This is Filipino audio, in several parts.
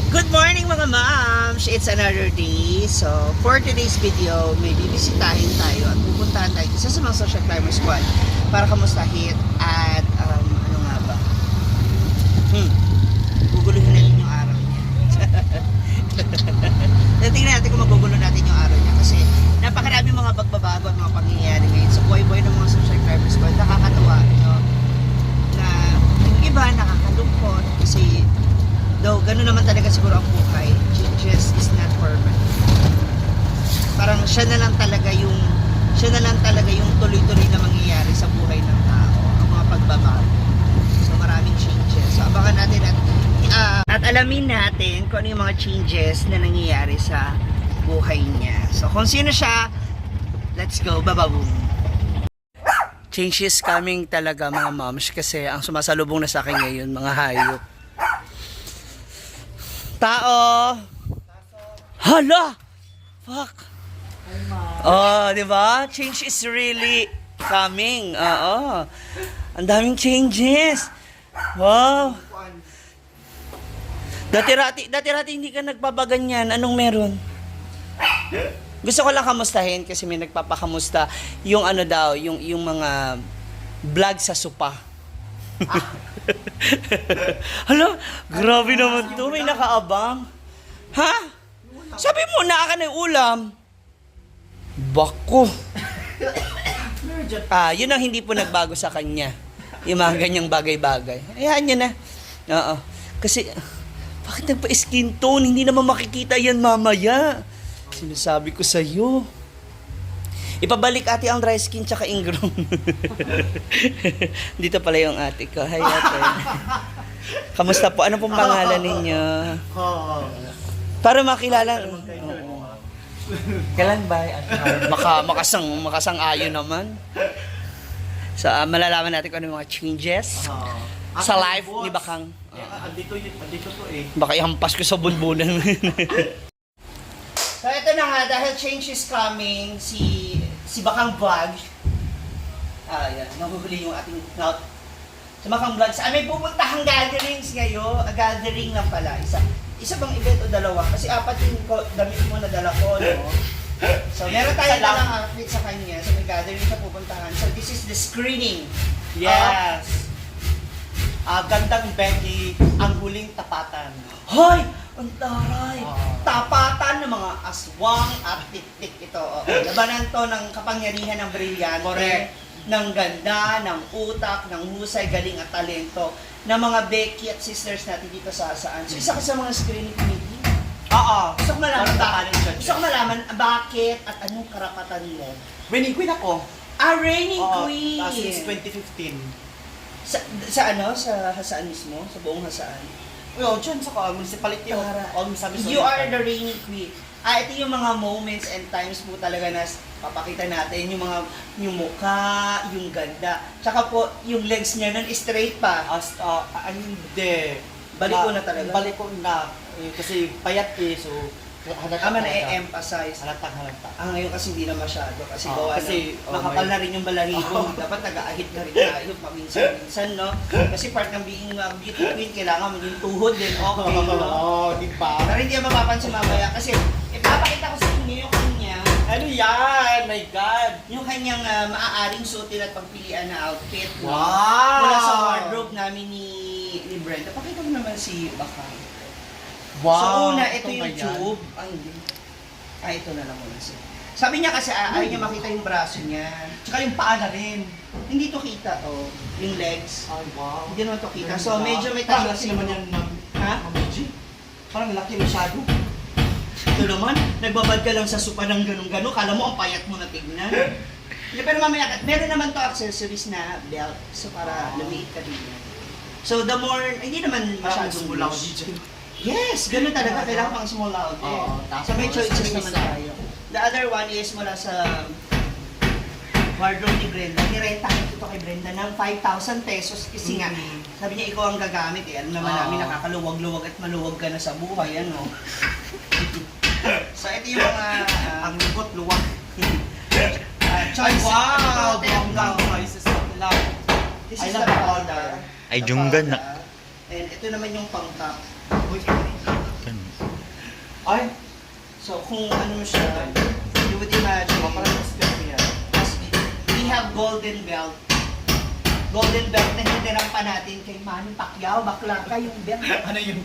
Good morning mga moms! It's another day. So, for today's video, may bibisitahin tayo at pupuntahan tayo isa sa mga social climber squad para kamustahin at ano nga ba? Guguluhin natin yung araw niya. Tingnan natin kung magugulo natin yung araw niya kasi napakarami mga pagbabago at mga pangyayari ngayon sa buhay-buhay ng mga social climber squad. Nakakatawa, no? Na yung iba nakakalungkot kasi though, gano'n naman talaga siguro ang buhay. Changes is not permanent. Parang siya na lang talaga yung tuloy-tuloy na mangyayari sa buhay ng tao. Ang mga pagbabago. So, maraming changes. So, abangan natin at alamin natin kung ano yung mga changes na nangyayari sa buhay niya. So, kung sino siya, let's go. Bababoom. Change is coming talaga mga moms kasi ang sumasalubong na sa akin ngayon, mga hayop. Tao. Hala. Fuck. Oh, di ba? Change is really coming. Oo. Ang daming changes. Wow. Dati-rati hindi ka nagpapaganyan. Anong meron? Gusto ko lang kamustahin kasi may nagpapakamusta yung ano daw, yung mga vlog sa sopa. Hala, grabe naman to. May nakaabang. Ha? Sabi mo, naka na yung ulam. Bako. Yun ang hindi po nagbago sa kanya. Yung mga ganyang bagay-bagay. Ayan yun na. Oo. Kasi, bakit nagpa-skin tone? Hindi naman makikita yan mamaya. Sinasabi ko sa'yo. Ipabalik ate ang dry skin tsaka ingrown. Dito pala yung ate ko. Hi ate. Kamusta po? Ano pong pangalan ninyo? Para makilala. Kailan ba? Makasang-ayon naman. So, malalaman natin kung ano yung mga changes sa life ni Bakang. Andito to eh. Baka ihampas ko sa bunbunan. So, ito na nga, dahil change is coming, si Bakang Vlog, yan, nahuhuli yung ating clout. Si Bakang Vlog, may pupuntahang gatherings ngayon, gathering lang pala, isa bang event o dalawa? Kasi apat yung damit mo na dala ko, no? So, meron tayo lang outfit sa kanya, so may gathering sa pupuntahan. So, this is the screening. Yes. Gandang Becky, ang huling tapatan. Hoy! Ang taray! Tapatan ng mga aswang at tik-tik ito. Labanan to ng kapangyarihan ng brilyante. Correct. Ng ganda, ng utak, ng husay, galing at talento ng mga Becky at sisters natin dito sa saan. So, isa ka sa mga screening committee. Oo. Gusto ko malaman bakit at anong karapatan mo. Winning queen ako. Reigning Queen! Since 2015. Sa ano? Sa Hasaan mismo? Sa buong Hasaan? Dyan sa municipality of Misamis. You are the reigning queen. Ito yung mga moments and times po talaga na papakita natin. Yung mukha, yung ganda. Tsaka po, yung legs niya nun straight pa. Hindi. Balik ko na talaga. Balik ko na. Kasi payat eh. So, Ama na-emphasize. Halata. Ngayon kasi hindi na masyado. Kasi gawa kasi, makapal na rin yung balahibo. Dapat nag-aahit na rin tayo paminsan-minsan, no? Kasi part ng being beauty queen, kailangan maging tuhod din. Okay, no? Diba? Pero hindi yan mapapansin mamaya. Kasi ipapakita ko sa inyo yung kanya. Ano yan? My God! Yung kanyang maaaring suotin at pagpilian na outfit. No? Wow! Mula sa wardrobe namin ni Brenda. Pakita mo naman si Bakang. Wow! So una, ito yung tube. Hindi. Ito na lang muna siya. Sabi niya kasi ayaw niya makita yung braso niya. Tsaka yung paa na rin. Hindi to kita, yung legs. Ay, wow. Hindi naman to kita. So medyo may tayo. Parang laki naman yan, ma'am. Ha? Parang laki masyado. Ito naman, nagbabad ka lang sa sopa ng ganun-gano. Kala mo ang payat mo na tignan. Hindi, pero mamaya, meron naman to accessories na belt. So para lumiit ka din. So the more, hindi naman masyadong mulaw loose. DJ. Yes, ganun talaga. Kailangan pang small out. So may choices naman tayo. The other one is mula sa wardrobe ni Brenda. Nirentahan ito kay Brenda ng 5,000 pesos kasi nga, sabi niya ikaw ang gagamit eh. Alam naman namin nakakaluwag-luwag at maluwag ka na sa buhay. Ano? So ito yung mga Ang lugot-luwag. choices. Wow! Bonggang choices of love. This is the powder. Ay, junggan na. And ito naman yung pang-top. Ganun. Ay, So, kung ano siya, you would imagine, parang mas ganda yan. we have golden belt. Golden belt na hiniram pa natin kay Manny Pacquiao. Bakla ka yung belt. Ano yung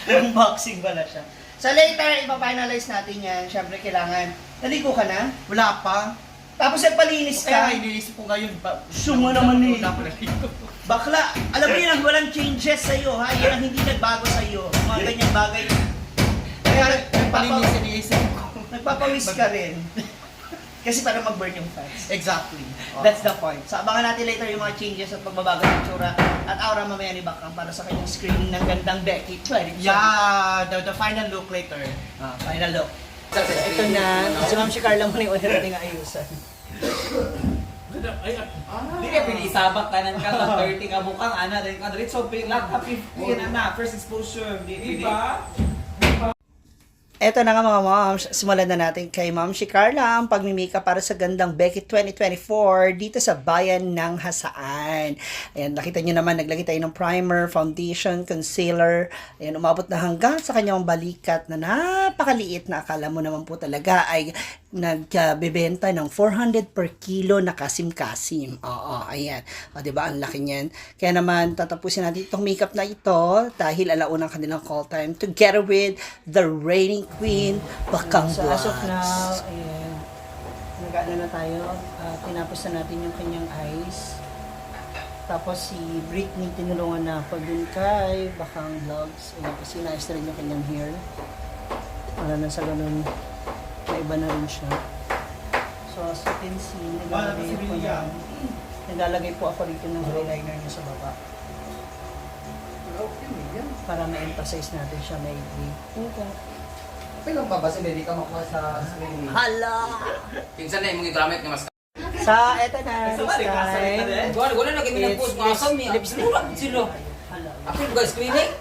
Unboxing pala siya. So later, ipa-finalize natin yan. Siyempre, kailangan. Naligo ka na? Wala pa. Tapos nagpalinis Kaya ka. iniisip ko ngayon. Suma naman eh. Wala pa naligo. Bakla, alam mo yun ang walang changes sa'yo, ha? Yan ang hindi nagbago sa'yo. Mga ganyang bagay. Kaya nagpalinis iniisip ko. Nagpapawis ka rin. Kasi para mag-burn yung fats. Exactly. That's the point. So abangan natin later yung mga changes at pagbabago ng tsura at aura mamaya ni Bakang para sa kanyang screening ng gandang Becky 20. Yeah, the final look later. Final look. Ito na. Si Ma'am si Carla muna yung una nating ayusan. Di ka pinisabak kanan ka sa 30 ka bukang ana rin ka so big lot happy na first exposure di ba? Eto na nga mga moms, simulan na natin kay Ma'am si Carla ang pagmimika para sa gandang Becky 2024 dito sa Bayan ng Hasaan. Ayan, nakita nyo naman, naglagay tayo ng primer, foundation, concealer. Ayan, umabot na hanggang sa kanyang balikat na napakaliit na akala mo naman po talaga ay nagbebenta ng 400 per kilo na kasim-kasim. Oo, ayan. O, diba? Ang laki niyan. Kaya naman, tatapusin natin itong makeup na ito dahil alauna ang kanilang call time together with the reigning queen, Bakang So, as of Vlogs. now, ayan, nag-ano na tayo, tinapos na natin yung kanyang eyes. Tapos si Britney, tinulungan na ako dun kay Bakang Vlogs. Ayan, kasi naayos na rin yung kanyang hair. Para na sa ganun, naiba na rin siya. So, as you can see, naglalagay po ako rito ng eyeliner niya sa baba. Para ma-emphasize natin siya maigli. Okay lang ba kasi hindi ka makuha sa screen? Hala! Pinsan na yung mga gamit nga mas So, eto na, this time. wala na kami ng post mga asam niya. Lipstick. Murag sila. Ako yung guys screening.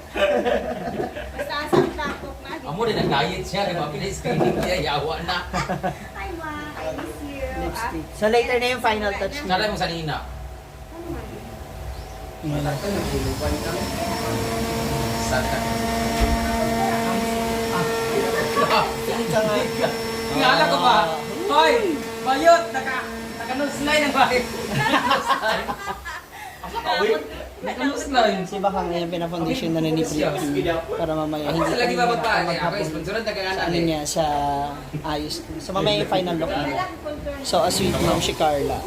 Basta sa laptop na. Amo din nag-diet siya kaya mapilay screening niya yawa na. Hi, Ma. I miss you. Lipstick. So, later na yung final touch Nalay niya. mo sa nina. Tingala ko ba? Hoy! Bayot! Naka-nose-line ang bahay. Naka-nose-line. Si Bakang ngayon pina-foundation na ni Britney para mamaya hindi Lagi ba niya magpaan? Ako maghapon sponsoran sa tagangan ano niya, sa ayos. So mamaya yung final look niya. So as sweet mom si Carla.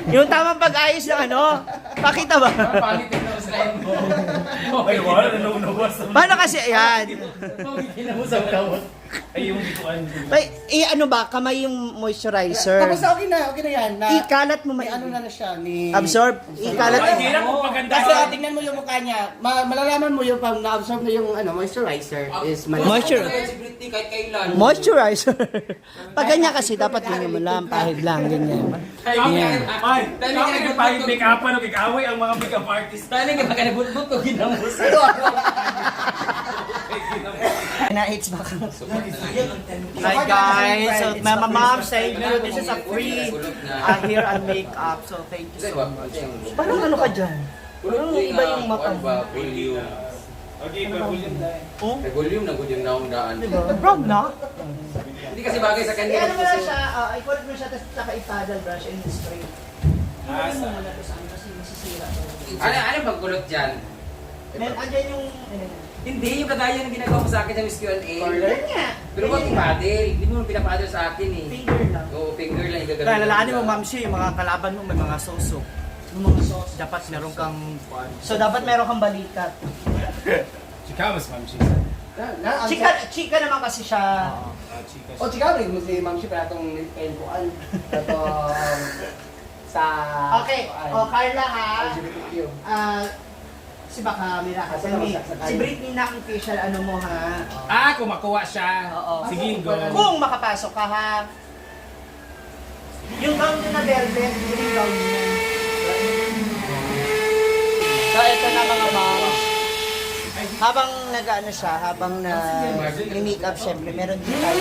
Yung tamang pag-ayos ng ano, pakita ba? Pangit yung nose-line mo. Ay, wala na naunawas. Paano kasi, yan. Ay, yung bituan. Ano ba, kamay yung moisturizer. Tapos okay na yan. Ikalat mo May ano na siya, ni... absorb. Ikalat Ay, hirap mo paganda. Kasi tingnan mo yung mukha niya, malalaman mo yung pag na-absorb na yung moisturizer is Moisture. Si Britney kahit kailan. Moisturizer. Pag ganyan kasi, dapat ganyan mo lang, pahid lang, ganyan. Ay, bakit pa yung make-upan o kikaway ang mga make-up artist? Tali nga baka nagbutbut ko ginamos. Na it's Bakang. Hi guys, so Mama Mom saying this is a free hair and makeup, so thank you so much. Parang ano ka dyan? Parang iba yung mata mo. Volume. Okay, volume na. May volume na good yung naong daan. Brown na? Hindi kasi bagay sa Kaya kanya. ano mo lang siya, ikulat mo siya, tapos saka i-paddle brush and spray. Ikulin mo muna to sa ano kasi masisira. Ano bang kulot dyan? Then, andyan yung... Hindi, yung kagaya ng ginagawa mo sa akin sa Miss Q&A. Yan nga. Pero wag paddle. Hindi mo pinapaddle sa akin eh. Finger lang. Oo, finger lang yung gagawin. Kaya lalaanin mo ma'am siya, yung mga kalaban mo may mga soso. Yung mga sauce. Dapat meron kang... So, dapat meron kang balikat. Chikamas, ma'am. Chika naman kasi siya. O, chika rin mo si ma'am siya para itong elboan. Ito, sa... Okay. O, Carla ha. LGBTQ. Si Baka, Mira ka. Si Britney na ang official ano mo ha. Kung makuha siya. Oo. Sige, go. Kung makapasok ka ha. Yung gown nyo na velvet, yung gown nyo. So, ito na mga moms. Habang nag-ano siya, habang na-makeup, syempre, meron din tayo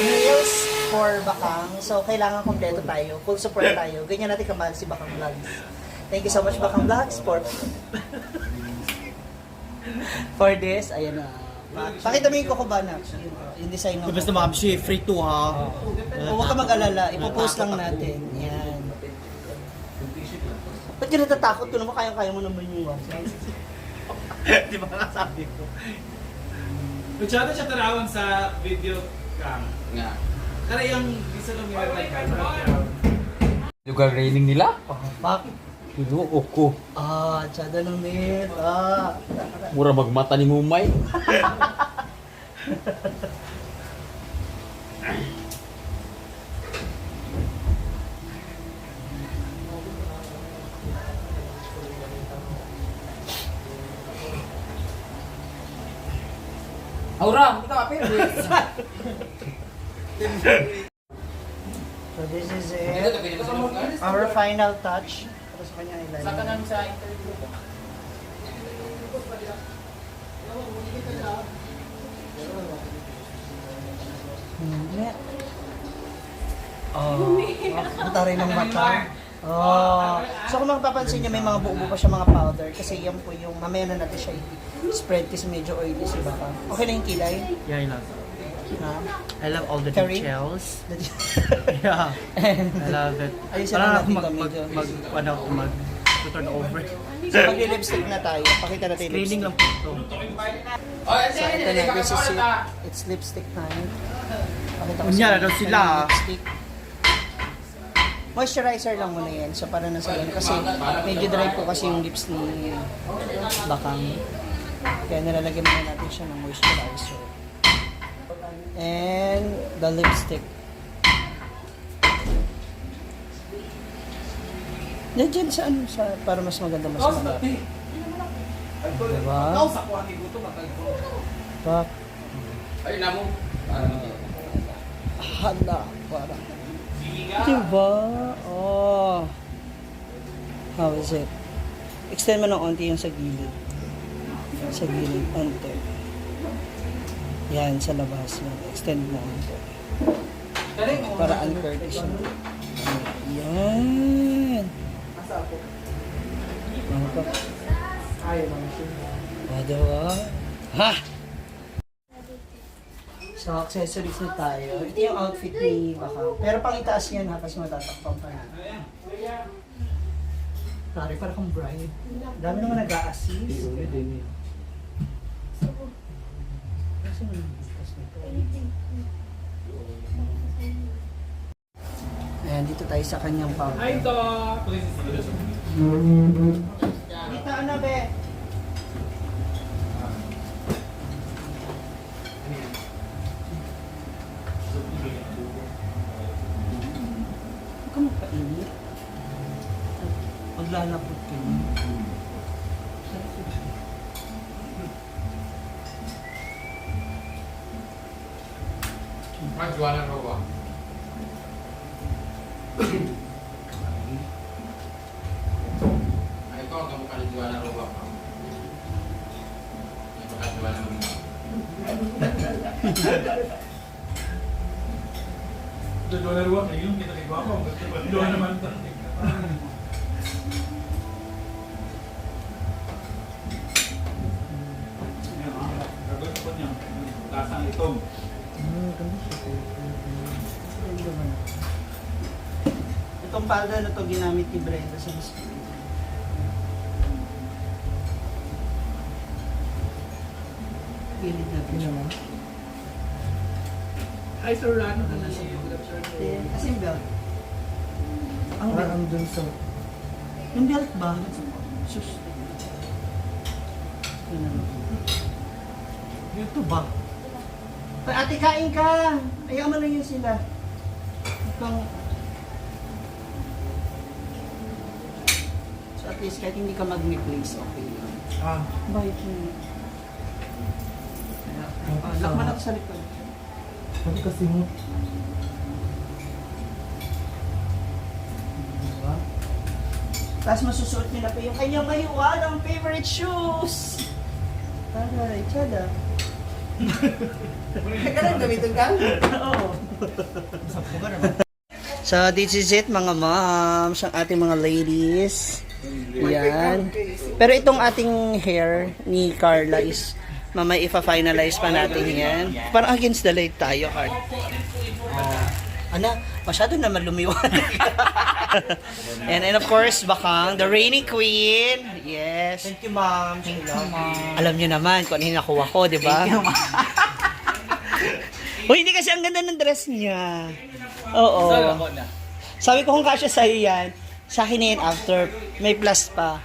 meals for Bakang. So, kailangan kompleto tayo. Full support tayo. Ganyan natin kamahal si Bakang Vlogs. Thank you so much, Bakang Vlogs, for... For this, ayan na. Pakita mo yung Kokobana. Yung design ng Basta mga bishi, free to ha. Huwag ka mag-alala, ipopost lang natin. Yan. Ba't ka natatakot ko naman? Kaya-kaya mo naman yung Di ba nga sabi ko? Masyado siya tarawan sa video cam. Nga. Kaya yung isa lang yung Lugar raining nila? Pak. Kinuo ko. Tsada ng net. Mura magmata ni Mumay. Aura, hindi ka kapil. So this is it. Our final touch. Para sa kanya ilalim. Saka namin sa interview. Hindi. Mata rin ng mata. So kung mapapansin niyo may mga buo-buo pa siya mga powder kasi yan po yung mamaya na natin siya i-spread kasi medyo oily si baka. Okay na yung kilay? Yeah, I love Ha? I love all the Curry? details. Yeah, I love it. Ayusin Parang lang ako natin ito medyo. turn over. So mag-lipstick na tayo. Pakita natin yung Cleaning lang lipstick. po ito. So ito na, this is it. It's lipstick time. Pakita ko Kunyara sa daw inyo sila. yung lipstick. Moisturizer lang muna yan. So para nasa yan. Kasi medyo dry po kasi yung lips ni Bakang. Kaya nilalagyan muna natin siya ng moisturizer. And the lipstick. Diyan sa ano, para mas maganda mas maganda. Diba? Pak. Ay, namo. Hala, para. Diba? Oh. How is it? Extend mo ng onti yung sa gilid. Sa gilid, onti. Yan, sa labas. Yan. Extend mo onti. Para uncurved siya. Yan. Ano pa? Diba? Ha! So, accessories na tayo. Ito yung outfit ni Bakang. Pero pang itaas yan ha, kasi matatakpan pa yan. Tari, para kang bride. Dami naman nag-a-assist. Kasi naman, bukas nito. Ayan, dito tayo sa kanyang powder. Hi, Doc! Dito, ano be? Huwag ka magpainit. Maglalapot ka niya. Magjualan ko ba? Ay, ito ang kamukha ni Juana Roba. Ito ka Juana Roba. Dalawa na ruwang ngayon, kita kay Guapo. Dalawa naman. Gagawin ko niya. Lasang itong. Itong powder na to ginamit ni Brenda sa display. Pilit natin siya. Hi, Sir Ran. Kasi yung belt. Ang belt. Parang dun sa... Yung belt ba? Sus. Dito ba? Ate, kain ka! Ayaw mo lang yun sila. Itong... So at least kahit hindi ka mag-replace, okay lang. Bait mo. Lakman ako sa likod. Sabi kasi mo. Diba? Tapos masusuot nila pa yung kanyang mahiwagang favorite shoes. Taray, tsada. Kailan gamitin ka? Oo. So this is it mga moms, ang ating mga ladies. Yan. Pero itong ating hair ni Carla is mamaya ipa-finalize pa natin yan. Parang against the light tayo, Carla. Ana, masyado naman lumiwanag. And of course, Bakang, the reigning queen. Yes. Thank you, ma'am. Thank you, ma'am. Alam nyo naman kung ano yung nakuha ko, di ba? Uy, hindi kasi ang ganda ng dress niya. Oo. Sabi ko kung kasya sa'yo yan, sa akin na yan after, may plus pa.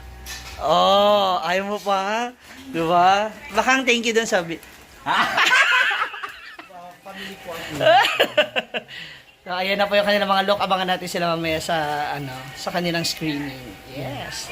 Oh, ayaw mo pa? Di ba? Bakang thank you dun sabi. So, ayan na po yung kanilang mga look. Abangan natin sila mamaya sa, sa kanilang screening. Yes.